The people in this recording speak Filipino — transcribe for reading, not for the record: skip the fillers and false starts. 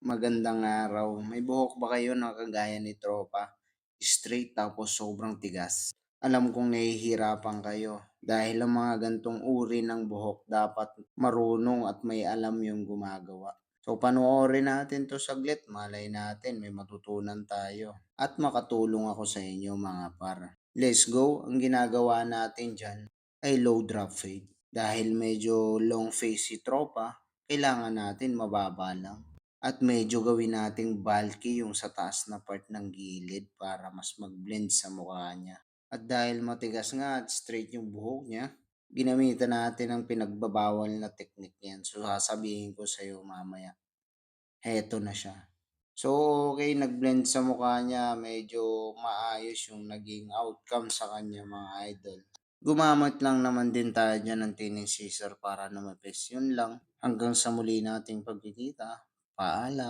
Magandang araw. May buhok ba kayo na kagaya ni tropa? Straight tapos sobrang tigas. Alam kong nahihirapan kayo dahil ang mga gantong uri ng buhok dapat marunong at may alam yung gumagawa. So panoorin natin to saglit, malay natin may matutunan tayo. At makatulong ako sa inyo mga par. Let's go, ang ginagawa natin dyan ay low drop fade. Dahil medyo long face si tropa, kailangan natin mababa lang. At medyo gawin nating bulky yung sa taas na part ng gilid para mas mag-blend sa mukha niya. At dahil matigas nga at straight yung buhok niya, ginamitan natin ang pinagbabawal na technique niyan. So sasabihin ko sa'yo mamaya, heto na siya. So okay, nag-blend sa mukha niya, medyo maayos yung naging outcome sa kanya mga idol. Gumamit lang naman din tayo dyan ng tining scissor para lumapis. Yun lang. Hanggang sa muli nating pagkikita. Paalam.